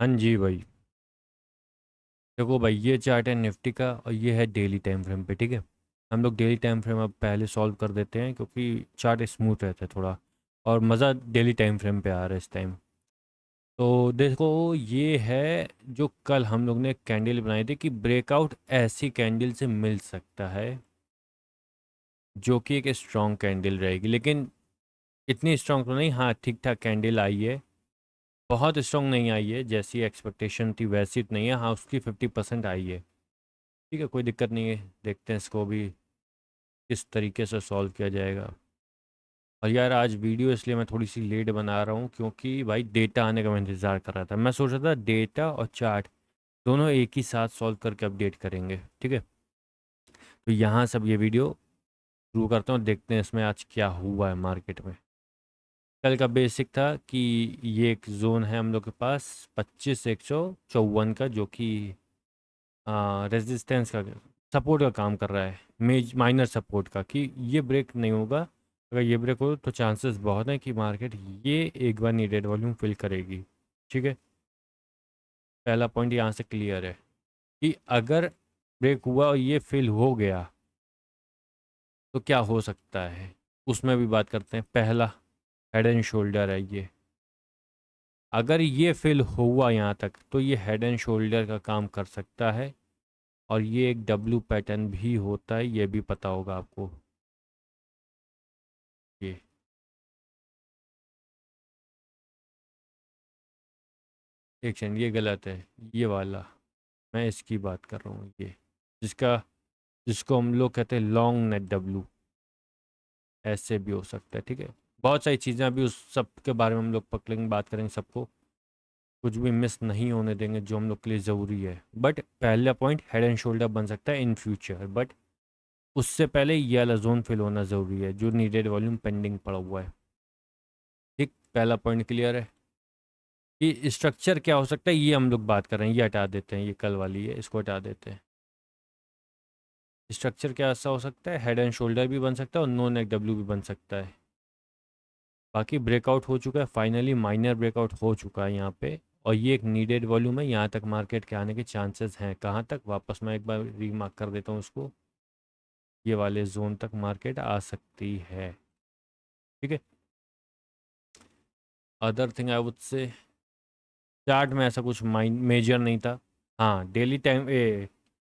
हाँ जी भाई। देखो भाई, ये चार्ट है निफ्टी का और ये है डेली टाइम फ्रेम पे, ठीक है। हम लोग डेली टाइम फ्रेम अब पहले सॉल्व कर देते हैं क्योंकि चार्ट स्मूथ रहता है थोड़ा, और मज़ा डेली टाइम फ्रेम पे आ रहा है इस टाइम। तो देखो, ये है जो कल हम लोग ने कैंडल बनाई थी कि ब्रेकआउट ऐसी कैंडल से मिल सकता है जो कि एक स्ट्रॉन्ग कैंडल रहेगी, लेकिन इतनी स्ट्रॉन्ग तो नहीं। हाँ, ठीक ठाक कैंडल आई है, बहुत स्ट्रॉन्ग नहीं आई है, जैसी एक्सपेक्टेशन थी वैसी तो नहीं है। हाँ, उसकी 50% आई है। ठीक है, कोई दिक्कत नहीं है। देखते हैं इसको भी किस तरीके से सॉल्व किया जाएगा। और यार, आज वीडियो इसलिए मैं थोड़ी सी लेट बना रहा हूँ क्योंकि भाई डेटा आने का मैं इंतज़ार कर रहा था। मैं सोच रहा था डेटा और चार्ट दोनों एक ही साथ सॉल्व करके अपडेट करेंगे, ठीक है। तो यहाँ सब ये वीडियो शुरू करते हैं और देखते हैं इसमें आज क्या हुआ है मार्केट में। कल का बेसिक था कि ये एक जोन है हम लोग के पास 25,154 का, जो कि रेजिस्टेंस का, सपोर्ट का काम कर रहा है, माइनर सपोर्ट का, कि ये ब्रेक नहीं होगा। अगर ये ब्रेक हो तो चांसेस बहुत हैं कि मार्केट ये एक बार नीडेड वॉल्यूम फिल करेगी, ठीक है। पहला पॉइंट यहाँ से क्लियर है कि अगर ब्रेक हुआ और ये फिल हो गया तो क्या हो सकता है, उसमें भी बात करते हैं। पहला हेड एंड शोल्डर है ये। अगर ये फिल हुआ यहाँ तक तो ये हेड एंड शोल्डर का काम कर सकता है, और ये एक डब्लू पैटर्न भी होता है, ये भी पता होगा आपको। ये एक सेकंड, ये गलत है, ये वाला मैं इसकी बात कर रहा हूँ, ये जिसका जिसको हम लोग कहते हैं लॉन्ग नेट डब्लू, ऐसे भी हो सकता है, ठीक है। बहुत सारी चीज़ें अभी उस सब के बारे में हम लोग पकड़ेंगे, बात करेंगे सबको, कुछ भी मिस नहीं होने देंगे जो हम लोग के लिए ज़रूरी है। बट पहला पॉइंट हेड एंड शोल्डर बन सकता है इन फ्यूचर, बट उससे पहले ये वाला जोन फिल होना ज़रूरी है जो नीडेड वॉल्यूम पेंडिंग पड़ा हुआ है। ठीक, पहला पॉइंट क्लियर है कि स्ट्रक्चर क्या हो सकता है, ये हम लोग बात कर रहे हैं। ये हटा देते हैं, ये कल वाली है, इसको हटा देते हैं। स्ट्रक्चर क्या ऐसा हो सकता है, हेड एंड शोल्डर भी बन सकता है और नो नेक डब्ल्यू भी बन सकता है। बाकी ब्रेकआउट हो चुका है, फाइनली माइनर ब्रेकआउट हो चुका है यहाँ पे, और ये एक नीडेड वॉल्यूम है। यहाँ तक मार्केट के आने के चांसेस हैं। कहाँ तक, वापस मैं एक बार रीमार्क कर देता हूँ उसको, ये वाले जोन तक मार्केट आ सकती है, ठीक है। Other thing I would say, chart में ऐसा कुछ माइंड मेजर नहीं था। हाँ, डेली टाइम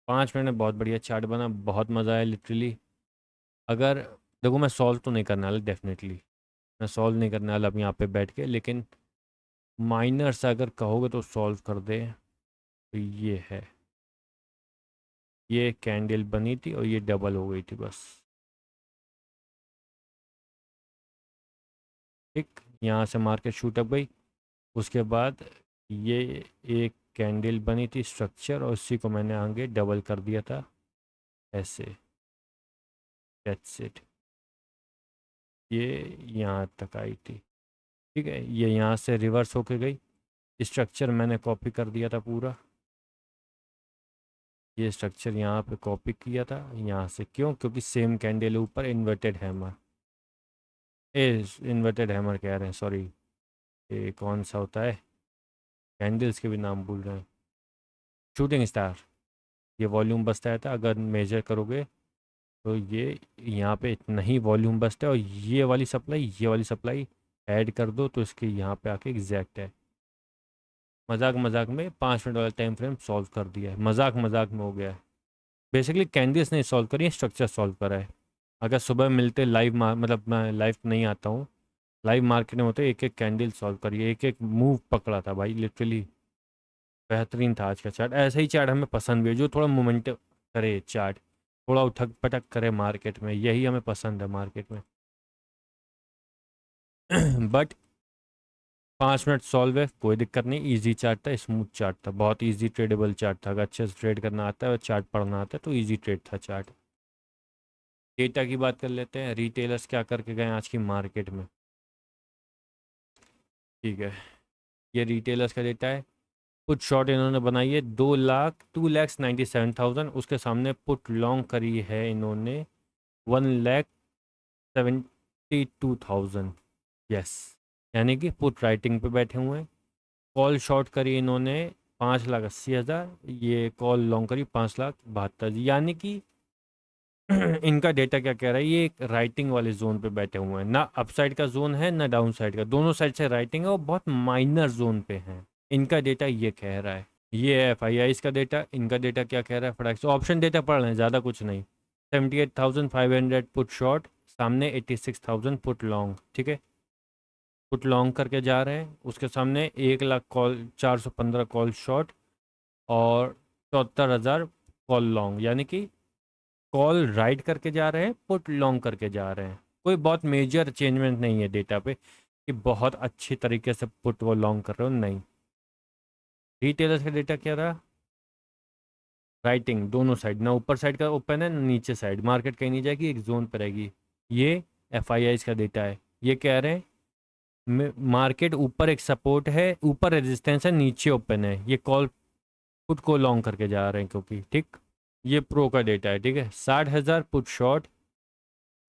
5 मिनट में बहुत बढ़िया चार्ट बना, बहुत मज़ा आया लिटरली। अगर देखो, मैं सॉल्व तो नहीं करने वाला डेफिनेटली, मैं सॉल्व नहीं करने वाला अब यहाँ पे बैठ के, लेकिन माइनर से अगर कहोगे तो सॉल्व कर दे। तो ये है, ये कैंडल बनी थी और ये डबल हो गई थी बस। ठीक, यहाँ से मार्केट शूट अप गई। उसके बाद ये एक कैंडल बनी थी स्ट्रक्चर, और उसी को मैंने आगे डबल कर दिया था ऐसे। That's it. ये यहाँ तक आई थी, ठीक है। ये यहाँ से रिवर्स होके गई। स्ट्रक्चर मैंने कॉपी कर दिया था पूरा, ये स्ट्रक्चर यहाँ पे कॉपी किया था यहाँ से। क्यों? क्योंकि सेम कैंडल ऊपर इन्वर्टेड हैमर, ए इन्वर्टेड हैमर कह रहे हैं, सॉरी। ये कौन सा होता है, कैंडल्स के भी नाम भूल रहे हैं। शूटिंग स्टार, ये वॉल्यूम बस्ट आया था। अगर मेजर करोगे तो ये यहाँ पे इतना ही वॉल्यूम बस्ट है, और ये वाली सप्लाई ऐड कर दो तो इसके यहाँ पे आके एग्जैक्ट है। मजाक मजाक में 5 मिनट वाला टाइम फ्रेम सॉल्व कर दिया है, मजाक मजाक में हो गया है। बेसिकली कैंडल्स ने सॉल्व करी है, स्ट्रक्चर सॉल्व करा है। अगर सुबह मिलते लाइव, मतलब मैं लाइव नहीं आता हूँ, लाइव मार्केट में होते एक एक कैंडल सॉल्व करिए, एक एक मूव पकड़ा था भाई लिटरली। बेहतरीन था आज का चार्ट। ऐसा ही चार्ट हमें पसंद भी है, जो थोड़ा मोमेंट करे चार्ट, थोड़ा उठक पटक करे मार्केट में, यही हमें पसंद है मार्केट में। बट 5 मिनट सॉल्व है, कोई दिक्कत नहीं। इजी चार्ट था, स्मूथ चार्ट था, बहुत इजी ट्रेडेबल चार्ट था। अगर अच्छे से ट्रेड करना आता है और चार्ट पढ़ना आता है तो इजी ट्रेड था चार्ट। डेटा की बात कर लेते हैं, रिटेलर्स क्या करके गए आज की मार्केट में, ठीक है। ये रिटेलर्स का डेटा है। पुट शॉर्ट इन्होंने बनाई है 2,97,000, उसके सामने पुट लॉन्ग करी है इन्होंने 1,72,000। यस, यानी कि पुट राइटिंग पे बैठे हुए हैं कॉल शॉर्ट करी इन्होंने 5,80,000, ये कॉल लॉन्ग करी 5,72,000, यानी कि इनका डेटा क्या कह रहा है, ये एक राइटिंग वाले जोन पे बैठे हुए हैं, ना अपसाइड का जोन है ना डाउन साइड का, दोनों साइड से राइटिंग है और बहुत माइनर जोन पे हैं। इनका डेटा ये कह रहा है। ये है FII का डेटा, इनका डेटा क्या कह रहा है फटाक से ऑप्शन डेटा पढ़ रहे हैं, ज़्यादा कुछ नहीं। 78,500 पुट शॉर्ट, सामने 86,000 पुट लॉन्ग, ठीक है। पुट लॉन्ग करके जा रहे हैं, उसके सामने 1,00,000 कॉल, 415 कॉल शॉर्ट और 74,000 कॉल लॉन्ग, यानी कि कॉल राइट करके जा रहे हैं, पुट लॉन्ग करके जा रहे हैं। कोई बहुत मेजर चेंजमेंट नहीं है डेटा पे कि बहुत अच्छी तरीके से पुट वो लॉन्ग कर रहे हो, नहीं। रिटेलर्स का डेटा क्या रहा, राइटिंग दोनों साइड, ना ऊपर साइड का ओपन है ना नीचे साइड, मार्केट कहीं नहीं जाएगी, एक जोन पर रहेगी। ये FII का डेटा है, ये कह रहे हैं मार्केट ऊपर एक सपोर्ट है, ऊपर रेजिस्टेंस है, नीचे ओपन है, ये कॉल पुट को लॉन्ग करके जा रहे हैं क्योंकि, ठीक। ये प्रो का डेटा है, ठीक है। 60,000 पुट शॉर्ट,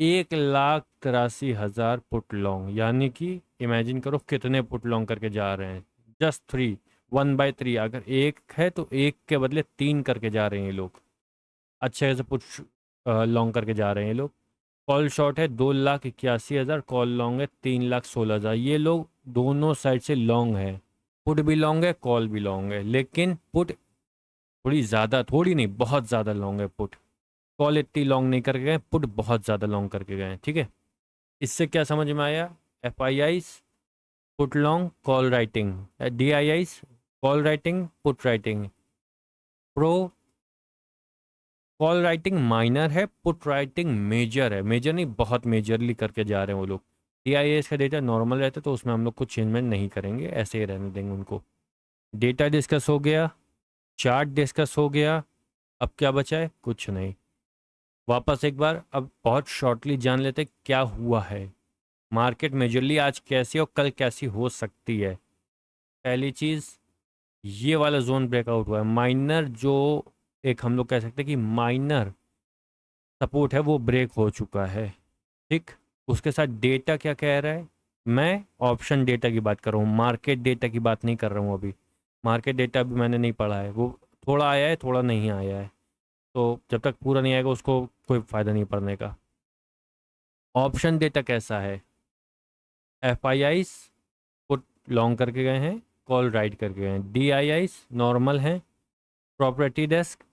1,83,000 पुट लॉन्ग, यानी कि इमेजिन करो कितने पुट लॉन्ग करके जा रहे हैं, जस्ट 3, 1/3, अगर एक है तो एक के बदले 3 करके जा रहे हैं ये लोग, अच्छे से पुट लॉन्ग करके जा रहे हैं ये लोग। कॉल शॉर्ट है 2,81,000, कॉल लॉन्ग है 3,16,000, ये लोग दोनों साइड से लॉन्ग है, पुट भी लॉन्ग है कॉल भी लॉन्ग है, लेकिन पुट थोड़ी ज़्यादा, थोड़ी नहीं बहुत ज़्यादा लॉन्ग है पुट, कॉल इतनी लॉन्ग नहीं करके गए, पुट बहुत ज़्यादा लॉन्ग करके गए, ठीक है। इससे क्या समझ में आया, FII put long call writing, DII call writing put writing, pro call writing minor है, पुट राइटिंग मेजर है, मेजर नहीं बहुत मेजरली करके जा रहे हैं वो लोग। DII का डेटा नॉर्मल रहता है तो उसमें हम लोग कुछ चेंजमेंट नहीं करेंगे, ऐसे ही रहने देंगे उनको। डेटा डिस्कस हो गया, चार्ट डिस्कस हो गया, अब क्या बचा है, कुछ नहीं। वापस एक बार अब बहुत शॉर्टली जान लेते क्या हुआ है, मार्केट मेजरली आज कैसी और कल कैसी हो सकती है। पहली चीज़, ये वाला जोन ब्रेकआउट हुआ है, माइनर जो एक हम लोग कह सकते हैं कि माइनर सपोर्ट है वो ब्रेक हो चुका है, ठीक। उसके साथ डेटा क्या कह रहा है, मैं ऑप्शन डेटा की बात कर रहा हूँ, मार्केट डेटा की बात नहीं कर रहा हूँ अभी। मार्केट डेटा अभी मैंने नहीं पढ़ा है, वो थोड़ा आया है थोड़ा नहीं आया है, तो जब तक पूरा नहीं आएगा उसको कोई फ़ायदा नहीं पड़ने का। ऑप्शन डेटा कैसा है, FII पुट लॉन्ग करके गए हैं, कॉल राइट करके गए हैं, DII नॉर्मल हैं, प्रॉपर्टी डेस्क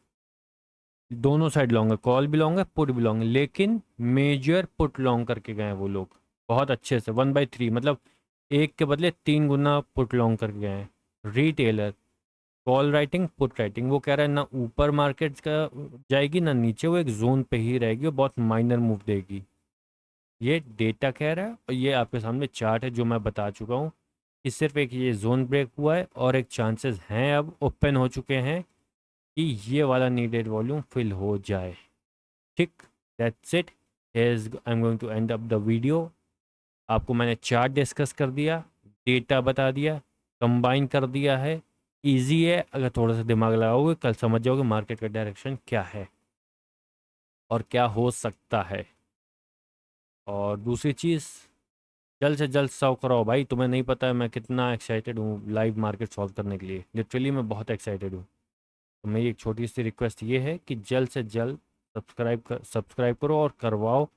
दोनों साइड लॉन्ग है, कॉल भी लॉन्ग है पुट भी लॉन्ग है, लेकिन मेजर पुट लॉन्ग करके गए हैं वो लोग बहुत अच्छे से, 1/3, मतलब एक के बदले 3 गुना पुट लॉन्ग करके गए हैं। Retailer call writing put writing, वो कह रहा है ना ऊपर मार्केट का जाएगी ना नीचे, वो एक जोन पे ही रहेगी और बहुत माइनर मूव देगी, ये डेटा कह रहा है। और ये आपके सामने चार्ट है जो मैं बता चुका हूँ कि सिर्फ एक ये जोन ब्रेक हुआ है और एक चांसेस हैं अब ओपन हो चुके हैं कि ये वाला नीडेड वॉल्यूम फिल हो जाए, ठीक। That's it, is I am going to end up the video. आपको मैंने चार्ट डिस्कस कर दिया, डेटा बता दिया, कंबाइन कर दिया है, इजी है, अगर थोड़ा सा दिमाग लगाओगे कल समझ जाओगे मार्केट का डायरेक्शन क्या है और क्या हो सकता है। और दूसरी चीज़, जल्द से जल्द सॉल्व कराओ भाई, तुम्हें नहीं पता है मैं कितना एक्साइटेड हूँ लाइव मार्केट सॉल्व करने के लिए, लिटरली मैं बहुत एक्साइटेड हूँ। तो मेरी एक छोटी सी रिक्वेस्ट ये है कि जल्द से जल्द सब्सक्राइब करो और करवाओ,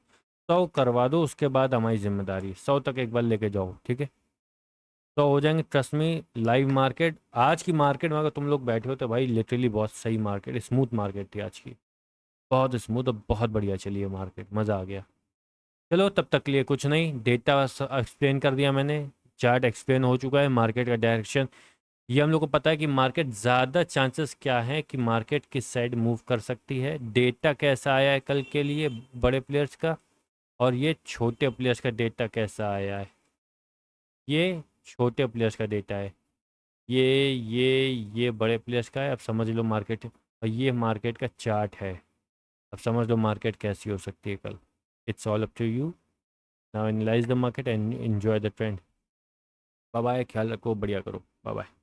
100 करवा दो, उसके बाद हमारी जिम्मेदारी 100 तक एक बार लेके जाओ, ठीक है। तो हो जाएंगे, ट्रस्ट मी। लाइव मार्केट, आज की मार्केट में अगर तुम लोग बैठे हो तो भाई लिटरली बहुत सही मार्केट, स्मूथ मार्केट थी आज की, बहुत स्मूथ और बहुत बढ़िया चली है मार्केट, मज़ा आ गया। चलो तब तक के लिए कुछ नहीं, डेटा एक्सप्लेन कर दिया मैंने, चार्ट एक्सप्लेन हो चुका है, मार्केट का डायरेक्शन ये हम लोग को पता है कि मार्केट ज़्यादा चांसेस क्या है कि मार्केट किस साइड मूव कर सकती है, डेटा कैसा आया है कल के लिए बड़े प्लेयर्स का, और ये छोटे प्लेयर्स का डेटा कैसा आया है, ये छोटे प्लेयर्स का डेटा है, ये बड़े प्लेयर्स का है। अब समझ लो मार्केट, और ये मार्केट का चार्ट है, अब समझ लो मार्केट कैसी हो सकती है कल। It's all up to you, now analyse the market and enjoy the trend. Bye bye, ख्याल रखो, बढ़िया करो, बाय बाय।